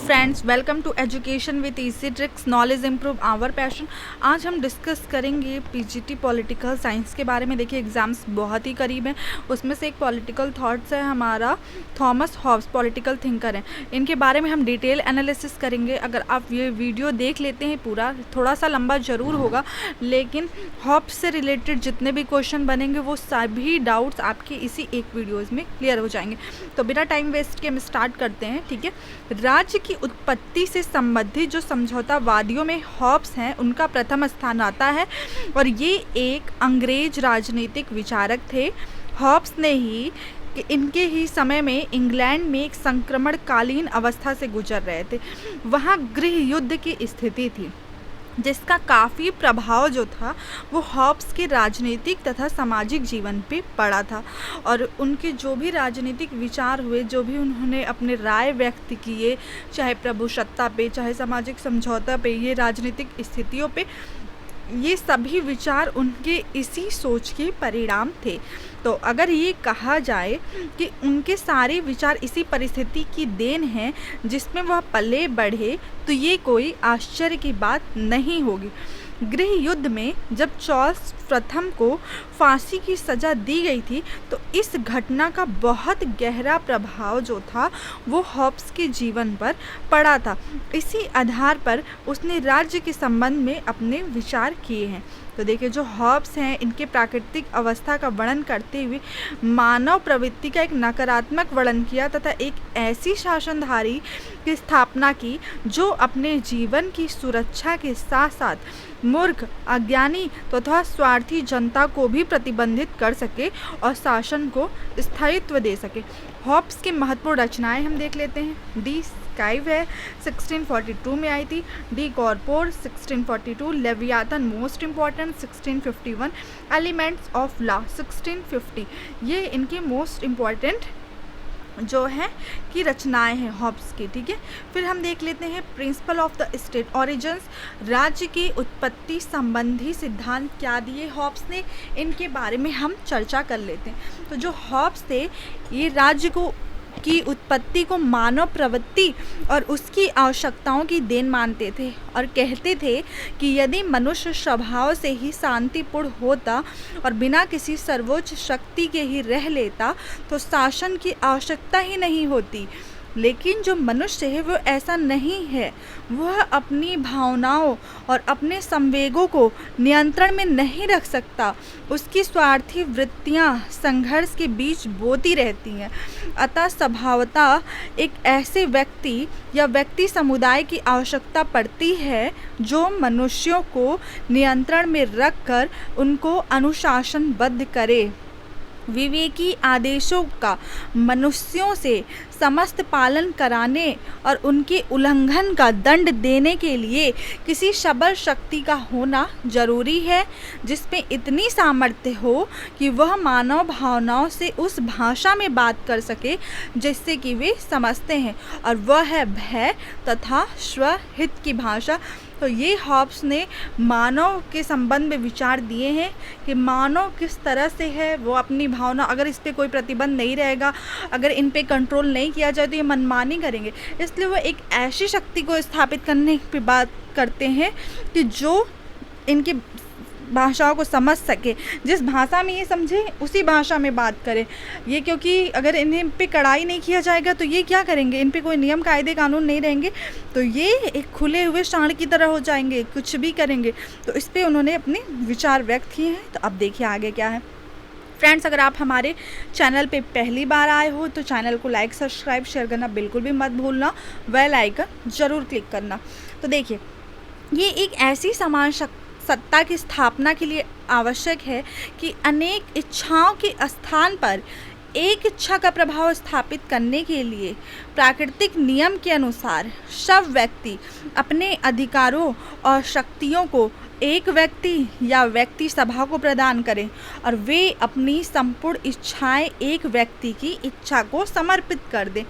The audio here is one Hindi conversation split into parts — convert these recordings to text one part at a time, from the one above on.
Friends, welcome to education with easy tricks, knowledge improve our passion. आज हम डिस्कस करेंगे पीजीटी पॉलिटिकल साइंस के बारे में। देखिए, एग्जाम्स बहुत ही करीब हैं। उसमें से एक पॉलिटिकल थॉट्स है हमारा, थॉमस हॉब्स पॉलिटिकल थिंकर हैं। इनके बारे में हम डिटेल एनालिसिस करेंगे। अगर आप ये वीडियो देख लेते हैं पूरा, थोड़ा सा लंबा ज़रूर होगा, लेकिन हॉब्स से रिलेटेड जितने भी क्वेश्चन बनेंगे वो सभी डाउट्स आपके इसी एक वीडियोज़ में क्लियर हो जाएंगे। तो बिना टाइम वेस्ट के हम स्टार्ट करते हैं। ठीक है, राज्य की उत्पत्ति से संबंधित जो समझौतावादियों में हॉब्स हैं उनका प्रथम स्थान आता है, और ये एक अंग्रेज राजनीतिक विचारक थे। हॉब्स ने ही इनके ही समय में इंग्लैंड में एक संक्रमणकालीन अवस्था से गुजर रहे थे। वहाँ गृह युद्ध की स्थिति थी, जिसका काफ़ी प्रभाव जो था वो हॉब्स के राजनीतिक तथा सामाजिक जीवन पे पड़ा था। और उनके जो भी राजनीतिक विचार हुए, जो भी उन्होंने अपने राय व्यक्त किए, चाहे प्रभुसत्ता पे, चाहे सामाजिक समझौता पे, ये राजनीतिक स्थितियों पे, ये सभी विचार उनके इसी सोच के परिणाम थे। तो अगर ये कहा जाए कि उनके सारे विचार इसी परिस्थिति की देन हैं जिसमें वह पले बढ़े, तो ये कोई आश्चर्य की बात नहीं होगी। गृह युद्ध में जब चार्ल्स प्रथम को फांसी की सज़ा दी गई थी, तो इस घटना का बहुत गहरा प्रभाव जो था वो हॉब्स के जीवन पर पड़ा था। इसी आधार पर उसने राज्य के संबंध में अपने विचार किए हैं। तो देखिए, जो हॉब्स हैं, इनके प्राकृतिक अवस्था का वर्णन करते हुए मानव प्रवृत्ति का एक नकारात्मक वर्णन किया तथा एक ऐसी शासनधारी की स्थापना की जो अपने जीवन की सुरक्षा के साथ साथ मूर्ख, अज्ञानी तथा स्वार्थी जनता को भी प्रतिबंधित कर सके और शासन को स्थायित्व दे सके। हॉब्स की महत्वपूर्ण रचनाएं हम देख लेते हैं। डी स्काइव है, 1642 में आई थी। De Corpore 1642, Leviathan most important 1651, elements of law 1650। ये इनके मोस्ट इम्पॉर्टेंट जो है कि रचनाएं हैं हॉब्स की। ठीक है, फिर हम देख लेते हैं principle of the state origins, राज्य की उत्पत्ति संबंधी सिद्धांत क्या दिए हॉब्स ने, इनके बारे में हम चर्चा कर लेते हैं। तो जो हॉब्स थे, ये राज्य की उत्पत्ति को मानव प्रवृत्ति और उसकी आवश्यकताओं की देन मानते थे, और कहते थे कि यदि मनुष्य स्वभाव से ही शांतिपूर्ण होता और बिना किसी सर्वोच्च शक्ति के ही रह लेता तो शासन की आवश्यकता ही नहीं होती। लेकिन जो मनुष्य है वो ऐसा नहीं है। वह अपनी भावनाओं और अपने संवेगों को नियंत्रण में नहीं रख सकता। उसकी स्वार्थी वृत्तियां संघर्ष के बीच बोती रहती हैं। अतः स्वभावतः एक ऐसे व्यक्ति या व्यक्ति समुदाय की आवश्यकता पड़ती है जो मनुष्यों को नियंत्रण में रखकर उनको अनुशासनबद्ध करे। विवेकी आदेशों का मनुष्यों से समस्त पालन कराने और उनके उल्लंघन का दंड देने के लिए किसी सबल शक्ति का होना जरूरी है, जिसमें इतनी सामर्थ्य हो कि वह मानव भावनाओं से उस भाषा में बात कर सके जिससे कि वे समझते हैं, और वह है भय तथा स्वहित की भाषा। तो ये हॉब्स ने मानव के संबंध में विचार दिए हैं कि मानव किस तरह से है, वो अपनी भावना, अगर इस पर कोई प्रतिबंध नहीं रहेगा, अगर इन पे कंट्रोल नहीं किया जाए तो ये मनमानी करेंगे। इसलिए वो एक ऐसी शक्ति को स्थापित करने की बात करते हैं कि जो इनकी भाषाओं को समझ सके, जिस भाषा में ये समझे उसी भाषा में बात करें। ये क्योंकि अगर इन्हें पे कड़ाई नहीं किया जाएगा तो ये क्या करेंगे, इन पे कोई नियम कायदे कानून नहीं रहेंगे, तो ये एक खुले हुए सांड की तरह हो जाएंगे, कुछ भी करेंगे। तो इस पर उन्होंने अपने विचार व्यक्त किए हैं। तो अब देखिए आगे क्या है। फ्रेंड्स, अगर आप हमारे चैनल पे पहली बार आए हो तो चैनल को लाइक, सब्सक्राइब, शेयर करना बिल्कुल भी मत भूलना, बेल आइकन ज़रूर क्लिक करना। तो देखिए, ये एक ऐसी समान सत्ता की स्थापना के लिए आवश्यक है कि अनेक इच्छाओं के स्थान पर एक इच्छा का प्रभाव स्थापित करने के लिए प्राकृतिक नियम के अनुसार सब व्यक्ति अपने अधिकारों और शक्तियों को एक व्यक्ति या व्यक्ति सभा को प्रदान करें, और वे अपनी संपूर्ण इच्छाएं एक व्यक्ति की इच्छा को समर्पित कर दें।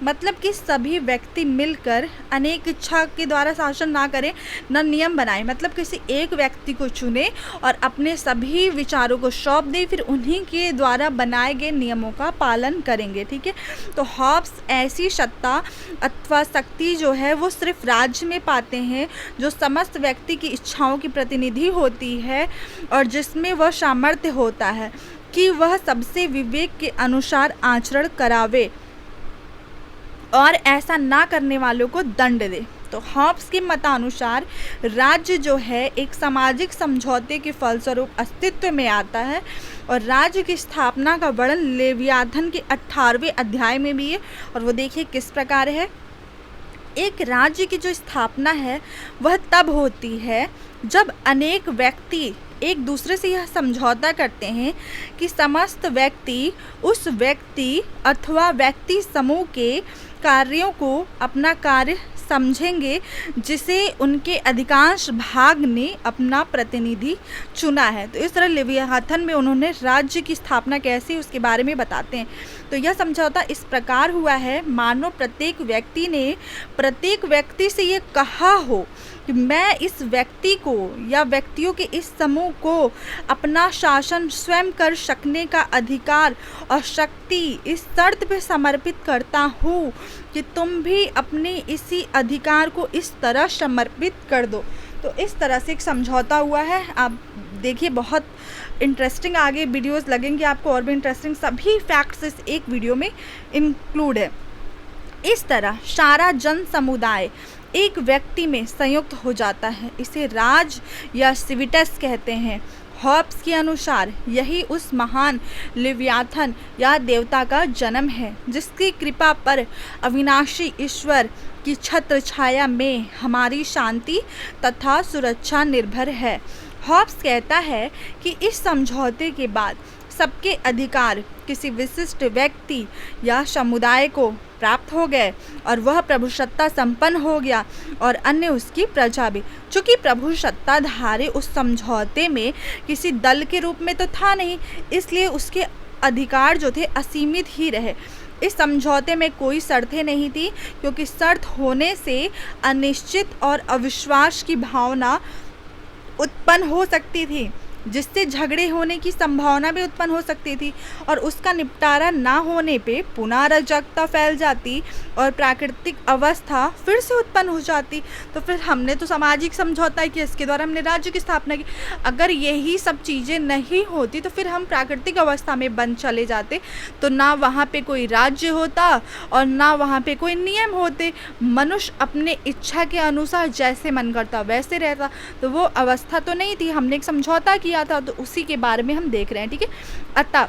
मतलब कि सभी व्यक्ति मिलकर अनेक इच्छा के द्वारा शासन ना करें, न नियम बनाए। मतलब किसी एक व्यक्ति को चुने और अपने सभी विचारों को सौंप दे, फिर उन्हीं के द्वारा बनाए गए नियमों का पालन करेंगे। ठीक है, तो हॉब्स ऐसी सत्ता अथवा शक्ति जो है वो सिर्फ राज्य में पाते हैं जो समस्त व्यक्ति की इच्छाओं की प्रतिनिधि होती है और जिसमें वह सामर्थ्य होता है कि वह सबसे विवेक के अनुसार आचरण करावे और ऐसा ना करने वालों को दंड दे। तो हॉब्स के मतानुसार राज्य जो है एक सामाजिक समझौते के फलस्वरूप अस्तित्व में आता है और राज्य की स्थापना का वर्णन लेवियाथन के 18वें अध्याय में भी है। और वो देखिए किस प्रकार है। एक राज्य की जो स्थापना है वह तब होती है जब अनेक व्यक्ति एक दूसरे से यह समझौता करते हैं कि समस्त व्यक्ति उस व्यक्ति अथवा व्यक्ति समूह के कार्यों को अपना कार्य समझेंगे जिसे उनके अधिकांश भाग ने अपना प्रतिनिधि चुना है। तो इस तरह लेवियाथन में उन्होंने राज्य की स्थापना कैसी उसके बारे में बताते हैं। तो यह समझौता इस प्रकार हुआ है मानो प्रत्येक व्यक्ति ने प्रत्येक व्यक्ति से ये कहा हो कि मैं इस व्यक्ति को या व्यक्तियों के इस समूह को अपना शासन स्वयं कर सकने का अधिकार और शक्ति इस शर्त पे समर्पित करता हूँ कि तुम भी अपने इसी अधिकार को इस तरह समर्पित कर दो। तो इस तरह से एक समझौता हुआ है। आप देखिए बहुत इंटरेस्टिंग आगे वीडियोस लगेंगे आपको और भी इंटरेस्टिंग, सभी फैक्ट्स इस एक वीडियो में इंक्लूड है। इस तरह सारा जन समुदाय एक व्यक्ति में संयुक्त हो जाता है, इसे राज या सिविटस कहते हैं। हॉब्स के अनुसार यही उस महान लेवियाथन या देवता का जन्म है जिसकी कृपा पर अविनाशी ईश्वर की छत्र छाया में हमारी शांति तथा सुरक्षा निर्भर है। हॉब्स कहता है कि इस समझौते के बाद सबके अधिकार किसी विशिष्ट व्यक्ति या समुदाय को प्राप्त हो गए और वह प्रभुसत्ता संपन्न हो गया और अन्य उसकी प्रजा भी। चूँकि प्रभुसत्ताधारी उस समझौते में किसी दल के रूप में तो था नहीं, इसलिए उसके अधिकार जो थे असीमित ही रहे। इस समझौते में कोई शर्तें नहीं थी क्योंकि शर्त होने से अनिश्चित और अविश्वास की भावना उत्पन्न हो सकती थी जिससे झगड़े होने की संभावना भी उत्पन्न हो सकती थी और उसका निपटारा ना होने पे पुनः अराजकता फैल जाती और प्राकृतिक अवस्था फिर से उत्पन्न हो जाती। तो फिर हमने तो सामाजिक समझौता किया, इसके द्वारा हमने राज्य की स्थापना की। अगर यही सब चीज़ें नहीं होती तो फिर हम प्राकृतिक अवस्था में बंद चले जाते, तो ना वहाँ पे कोई राज्य होता और ना वहाँ पे कोई नियम होते। मनुष्य अपने इच्छा के अनुसार जैसे मन करता वैसे रहता, तो वो अवस्था तो नहीं थी। हमने एक समझौता किया था, तो उसी के बारे में हम देख रहे हैं। ठीक है, अतः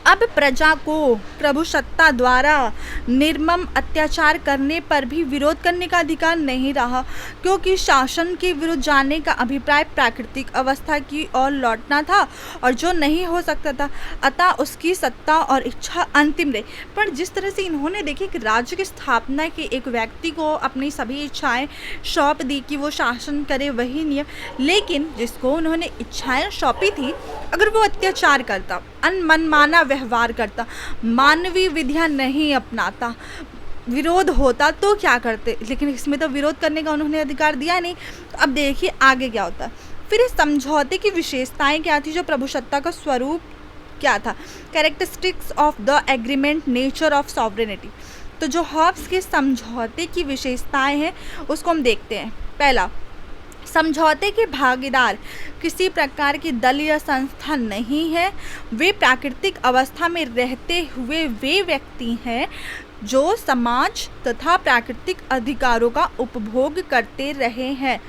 अब प्रजा को प्रभुसत्ता द्वारा निर्मम अत्याचार करने पर भी विरोध करने का अधिकार नहीं रहा क्योंकि शासन के विरुद्ध जाने का अभिप्राय प्राकृतिक अवस्था की ओर लौटना था और जो नहीं हो सकता था, अतः उसकी सत्ता और इच्छा अंतिम रही। पर जिस तरह से इन्होंने देखी कि राज्य की स्थापना के एक व्यक्ति को अपनी सभी इच्छाएं सौंप दी कि वो शासन करे वही नियम, लेकिन जिसको उन्होंने इच्छाएं सौंपी थी अगर वो अत्याचार करता, मनमाना व्यवहार करता, मानवीय विधियां नहीं अपनाता, विरोध होता तो क्या करते। लेकिन इसमें तो विरोध करने का उन्होंने अधिकार दिया नहीं। तो अब देखिए आगे क्या होता। फिर इस समझौते की विशेषताएं क्या थी, जो प्रभुसत्ता का स्वरूप क्या था, characteristics of the agreement, nature of sovereignty. तो जो हॉब्स के समझौते की विशेषताएं हैं उसको हम देखते हैं। पहला, समझौते के भागीदार किसी प्रकार की दल या संस्था नहीं है, वे प्राकृतिक अवस्था में रहते हुए वे व्यक्ति हैं जो समाज तथा प्राकृतिक अधिकारों का उपभोग करते रहे हैं।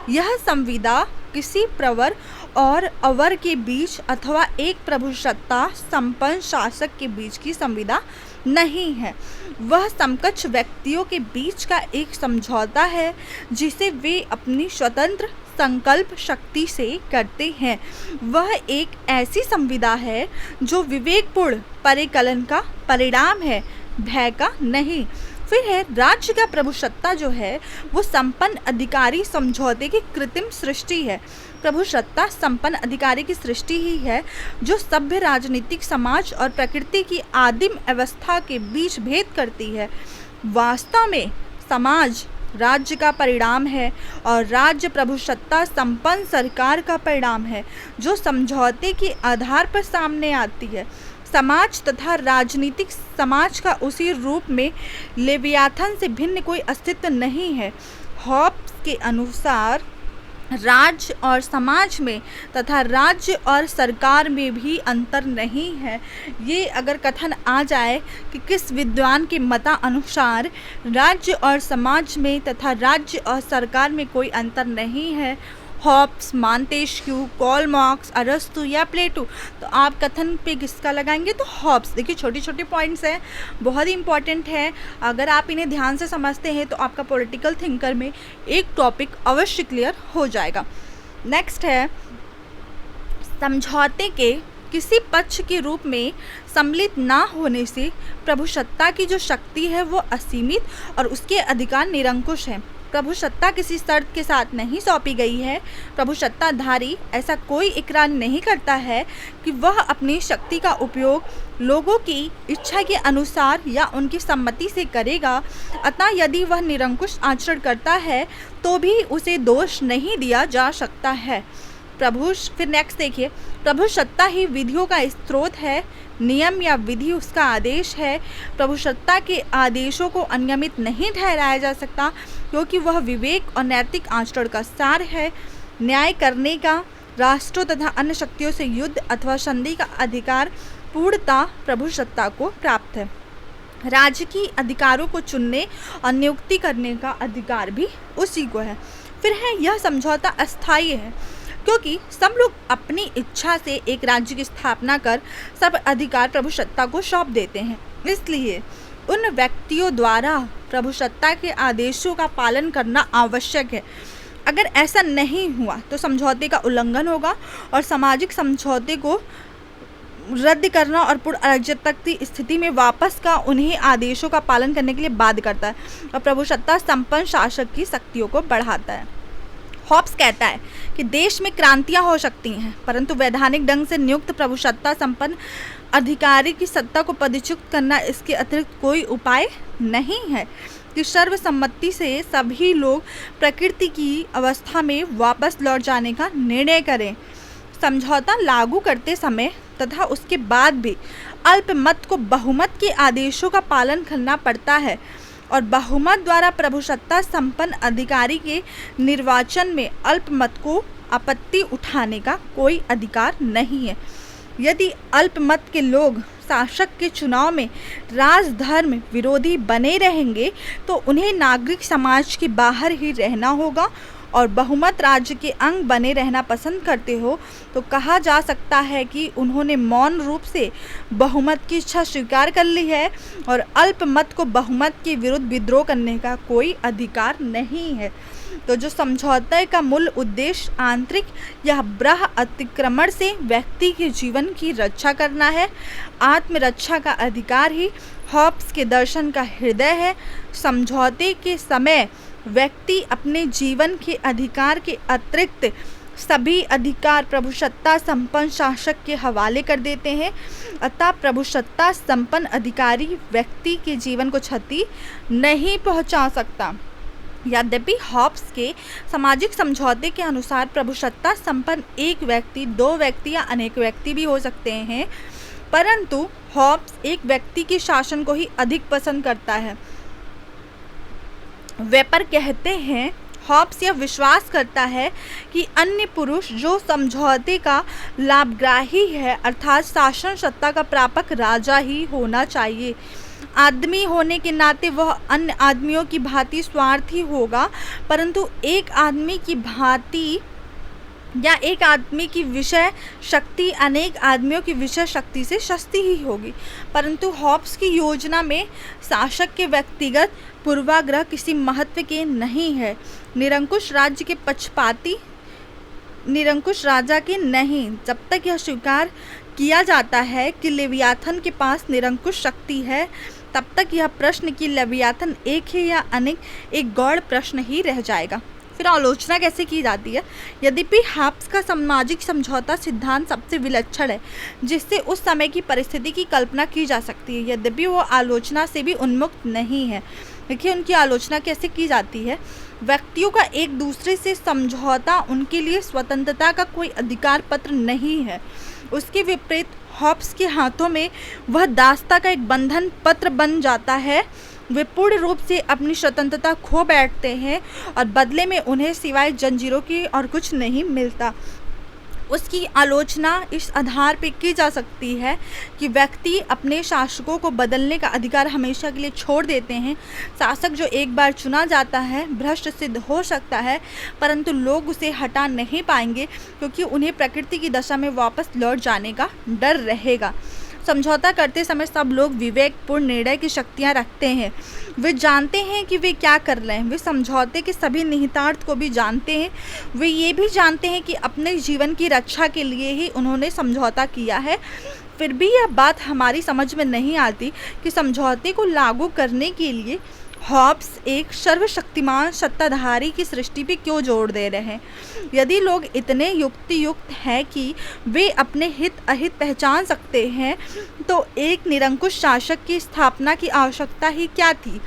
यह संविदा किसी प्रवर और अवर के बीच अथवा एक प्रभुसत्ता संपन्न शासक के बीच की संविदा नहीं है, वह समकक्ष व्यक्तियों के बीच का एक समझौता है जिसे वे अपनी स्वतंत्र संकल्प शक्ति से करते हैं। वह एक ऐसी संविदा है जो विवेकपूर्ण परिकलन का परिणाम है, भय का नहीं। फिर है राज्य का प्रभुसत्ता जो है वो संपन्न अधिकारी समझौते की कृत्रिम सृष्टि है। प्रभुसत्ता संपन्न अधिकारी की सृष्टि ही है जो सभ्य राजनीतिक समाज और प्रकृति की आदिम अवस्था के बीच भेद करती है। वास्तव में समाज राज्य का परिणाम है और राज्य प्रभुसत्ता संपन्न सरकार का परिणाम है, जो समझौते के आधार पर सामने आती है। समाज तथा राजनीतिक समाज का उसी रूप में लेवियाथन से भिन्न कोई अस्तित्व नहीं है। हॉब्स के अनुसार राज्य और समाज में तथा राज्य और सरकार में भी अंतर नहीं है। ये अगर कथन आ जाए कि किस विद्वान के मतानुसार राज्य और समाज में तथा राज्य और सरकार में कोई अंतर नहीं है, हॉब्स, मॉन्टेस्क्यू, कार्ल मार्क्स, अरस्तु या प्लेटो, तो आप कथन पे किसका लगाएंगे? तो हॉब्स। देखिए छोटे छोटे पॉइंट्स हैं, बहुत ही इंपॉर्टेंट है। अगर आप इन्हें ध्यान से समझते हैं तो आपका पॉलिटिकल थिंकर में एक टॉपिक अवश्य क्लियर हो जाएगा। नेक्स्ट है, समझौते के किसी पक्ष के रूप में सम्मिलित ना होने से प्रभुसत्ता की जो शक्ति है वो असीमित और उसके अधिकार निरंकुश हैं। प्रभुसत्ता किसी शर्त के साथ नहीं सौंपी गई है। प्रभुसत्ताधारी ऐसा कोई इकरार नहीं करता है कि वह अपनी शक्ति का उपयोग लोगों की इच्छा के अनुसार या उनकी सम्मति से करेगा। अतः यदि वह निरंकुश आचरण करता है तो भी उसे दोष नहीं दिया जा सकता है। फिर नेक्स्ट देखिए, प्रभुसत्ता ही विधियों का स्रोत है, नियम या विधि उसका आदेश है। प्रभुसत्ता के आदेशों को अनियमित नहीं ठहराया जा सकता, क्योंकि वह विवेक और नैतिक आचरण का सार है। न्याय करने का राष्ट्रों तथा अन्य शक्तियों से युद्ध अथवा संधि का अधिकार पूर्णतः प्रभुसत्ता को प्राप्त है। राजकीय अधिकारों को चुनने और नियुक्ति करने का अधिकार भी उसी को है। फिर है, यह समझौता अस्थायी है, क्योंकि सब लोग अपनी इच्छा से एक राज्य की स्थापना कर सब अधिकार प्रभुसत्ता को सौंप देते हैं। इसलिए उन व्यक्तियों द्वारा प्रभुसत्ता के आदेशों का पालन करना आवश्यक है। अगर ऐसा नहीं हुआ तो समझौते का उल्लंघन होगा और सामाजिक समझौते को रद्द करना और पूर्ण अराजकता की स्थिति में वापस का उन्हें आदेशों का पालन करने के लिए बाध्य करता है और प्रभुसत्ता संपन्न शासक की शक्तियों को बढ़ाता है। हॉब्स कहता है कि देश में क्रांतियां हो सकती हैं, परंतु वैधानिक ढंग से नियुक्त प्रभुसत्ता संपन्न अधिकारी की सत्ता को पदच्युत करना इसके अतिरिक्त कोई उपाय नहीं है कि सर्वसम्मति से सभी लोग प्रकृति की अवस्था में वापस लौट जाने का निर्णय करें। समझौता लागू करते समय तथा उसके बाद भी अल्पमत को बहुमत के आदेशों का पालन करना पड़ता है और बहुमत द्वारा प्रभुसत्ता संपन्न अधिकारी के निर्वाचन में अल्पमत को आपत्ति उठाने का कोई अधिकार नहीं है। यदि अल्पमत के लोग शासक के चुनाव में राजधर्म विरोधी बने रहेंगे तो उन्हें नागरिक समाज के बाहर ही रहना होगा और बहुमत राज्य के अंग बने रहना पसंद करते हो तो कहा जा सकता है कि उन्होंने मौन रूप से बहुमत की इच्छा स्वीकार कर ली है और अल्पमत को बहुमत के विरुद्ध विद्रोह करने का कोई अधिकार नहीं है। तो जो समझौते का मूल उद्देश्य आंतरिक या बाह्य अतिक्रमण से व्यक्ति के जीवन की रक्षा करना है। आत्मरक्षा का अधिकार ही हॉब्स के दर्शन का हृदय है। समझौते के समय व्यक्ति अपने जीवन के अधिकार के अतिरिक्त सभी अधिकार प्रभुसत्ता संपन्न शासक के हवाले कर देते हैं। अतः प्रभुसत्ता संपन्न अधिकारी व्यक्ति के जीवन को क्षति नहीं पहुंचा सकता। यद्यपि हॉब्स के सामाजिक समझौते के अनुसार प्रभुसत्ता संपन्न एक व्यक्ति, दो व्यक्ति या अनेक व्यक्ति भी हो सकते हैं, परंतु हॉब्स एक व्यक्ति के शासन को ही अधिक पसंद करता है। वेपर कहते हैं, हॉब्स यह विश्वास करता है कि अन्य पुरुष जो समझौते का लाभग्राही है अर्थात शासन सत्ता का प्रापक राजा ही होना चाहिए। आदमी होने के नाते वह अन्य आदमियों की भांति स्वार्थी होगा, परंतु एक आदमी की भांति या एक आदमी की विषय शक्ति अनेक आदमियों की विषय शक्ति से सस्ती ही होगी। परंतु हॉब्स की योजना में शासक के व्यक्तिगत पूर्वाग्रह किसी महत्व के नहीं है। निरंकुश राज्य के पक्षपाती निरंकुश राजा के नहीं। जब तक यह स्वीकार किया जाता है कि लेवियाथन के पास निरंकुश शक्ति है, तब तक यह प्रश्न कि लेवियाथन एक है या अनेक एक गौड़ प्रश्न ही रह जाएगा। फिर आलोचना कैसे की जाती है? यद्यपि हॉब्स का सामाजिक समझौता सिद्धांत सबसे विलक्षण है जिससे उस समय की परिस्थिति की कल्पना की जा सकती है, यद्यपि वो आलोचना से भी उन्मुक्त नहीं है। देखिए उनकी आलोचना कैसे की जाती है। व्यक्तियों का एक दूसरे से समझौता उनके लिए स्वतंत्रता का कोई अधिकार पत्र नहीं है। उसके विपरीत हॉब्स के हाथों में वह दासता का एक बंधन पत्र बन जाता है। वे पूर्ण रूप से अपनी स्वतंत्रता खो बैठते हैं और बदले में उन्हें सिवाय जंजीरों की और कुछ नहीं मिलता। उसकी आलोचना इस आधार पर की जा सकती है कि व्यक्ति अपने शासकों को बदलने का अधिकार हमेशा के लिए छोड़ देते हैं। शासक जो एक बार चुना जाता है भ्रष्ट सिद्ध हो सकता है, परंतु लोग उसे हटा नहीं पाएंगे क्योंकि उन्हें प्रकृति की दशा में वापस लौट जाने का डर रहेगा। समझौता करते समय सब लोग विवेकपूर्ण निर्णय की शक्तियाँ रखते हैं। वे जानते हैं कि वे क्या कर रहे हैं। वे समझौते के सभी निहितार्थ को भी जानते हैं। वे ये भी जानते हैं कि अपने जीवन की रक्षा के लिए ही उन्होंने समझौता किया है। फिर भी यह बात हमारी समझ में नहीं आती कि समझौते को लागू करने के लिए हॉब्स एक सर्वशक्तिमान सत्ताधारी की सृष्टि पे क्यों जोर दे रहे हैं। यदि लोग इतने युक्त हैं कि वे अपने हित अहित पहचान सकते हैं, तो एक निरंकुश शासक की स्थापना की आवश्यकता ही क्या थी।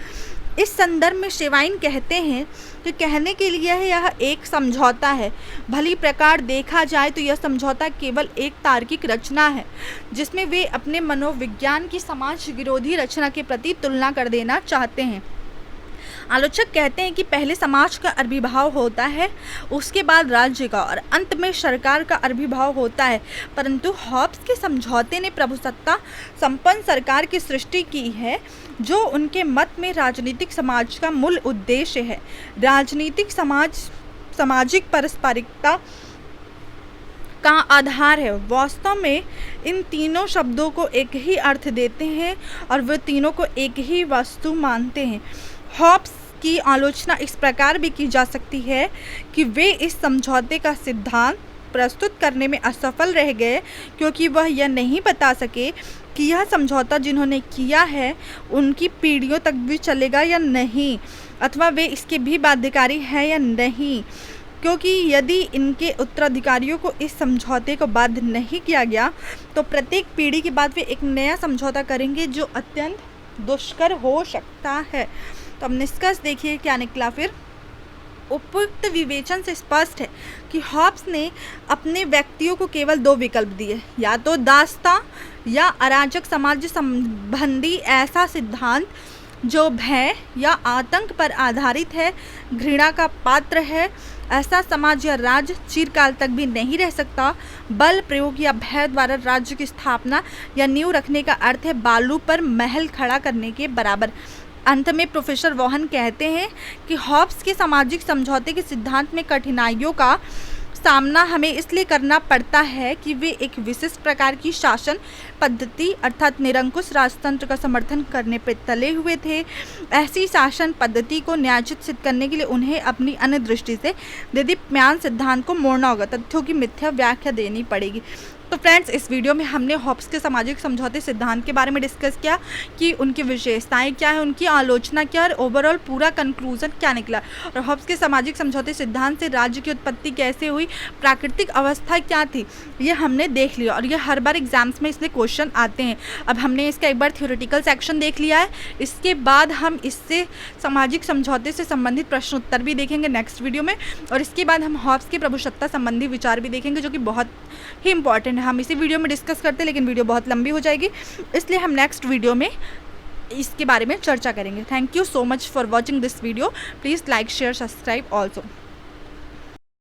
इस संदर्भ में शेवाइन कहते हैं कि कहने के लिए यह एक समझौता है। भली प्रकार देखा जाए तो यह समझौता केवल एक तार्किक रचना है जिसमें वे अपने मनोविज्ञान की समाज विरोधी रचना के प्रति तुलना कर देना चाहते हैं। आलोचक कहते हैं कि पहले समाज का आविर्भाव होता है, उसके बाद राज्य का और अंत में सरकार का आविर्भाव होता है। परंतु हॉब्स के समझौते ने प्रभुसत्ता संपन्न सरकार की सृष्टि की है, जो उनके मत में राजनीतिक समाज का मूल उद्देश्य है। राजनीतिक सामाजिक पारस्परिकता का आधार है। वास्तव में इन तीनों शब्दों को एक ही अर्थ देते हैं और वे तीनों को एक ही वस्तु मानते हैं। हॉब्स की आलोचना इस प्रकार भी की जा सकती है कि वे इस समझौते का सिद्धांत प्रस्तुत करने में असफल रह गए क्योंकि वह यह नहीं बता सके कि यह समझौता जिन्होंने किया है उनकी पीढ़ियों तक भी चलेगा या नहीं, अथवा वे इसके भी बाध्यकारी हैं या नहीं। क्योंकि यदि इनके उत्तराधिकारियों को इस समझौते को बाध्य नहीं किया गया तो प्रत्येक पीढ़ी के बाद वे एक नया समझौता करेंगे जो अत्यंत दुष्कर हो सकता है। तो अब निष्कर्ष देखिए क्या निकला। फिर उपयुक्त विवेचन से स्पष्ट है कि हॉब्स ने अपने व्यक्तियों को केवल दो विकल्प दिए, या तो दासता या अराजक समाज संबंधी ऐसा सिद्धांत जो भय या आतंक पर आधारित है, घृणा का पात्र है। ऐसा समाज या राज्य चिरकाल तक भी नहीं रह सकता। बल प्रयोग या भय द्वारा राज्य की स्थापना या नींव रखने का अर्थ है बालू पर महल खड़ा करने के बराबर। अंत में प्रोफेसर वॉहन कहते हैं कि हॉब्स के सामाजिक समझौते के सिद्धांत में कठिनाइयों का सामना हमें इसलिए करना पड़ता है कि वे एक विशिष्ट प्रकार की शासन पद्धति अर्थात निरंकुश राजतंत्र का समर्थन करने पर तले हुए थे। ऐसी शासन पद्धति को न्यायोचित सिद्ध करने के लिए उन्हें अपनी अन्य दृष्टि से देदीप्यमान सिद्धांत को मोड़ना होगा, तथ्यों की मिथ्या व्याख्या देनी पड़ेगी। तो फ्रेंड्स, इस वीडियो में हमने हॉब्स के सामाजिक समझौते सिद्धांत के बारे में डिस्कस किया कि उनकी विशेषताएं क्या है, उनकी आलोचना क्या और ओवरऑल पूरा कंक्लूजन क्या निकला, और हॉब्स के सामाजिक समझौते सिद्धांत से राज्य की उत्पत्ति कैसे हुई, प्राकृतिक अवस्था क्या थी, ये हमने देख लिया। और ये हर बार एग्जाम्स में इसमें क्वेश्चन आते हैं। अब हमने इसका एक बार थ्योरेटिकल सेक्शन देख लिया है, इसके बाद हम इससे सामाजिक समझौते से संबंधित प्रश्न उत्तर भी देखेंगे नेक्स्ट वीडियो में, और इसके बाद हम हॉब्स की प्रभुसत्ता संबंधी विचार भी देखेंगे जो कि बहुत ही इंपॉर्टेंट। हम इसी वीडियो में डिस्कस करते हैं, लेकिन वीडियो बहुत लंबी हो जाएगी, इसलिए हम नेक्स्ट वीडियो में इसके बारे में चर्चा करेंगे। Thank you so much for watching this video. Please like share subscribe also.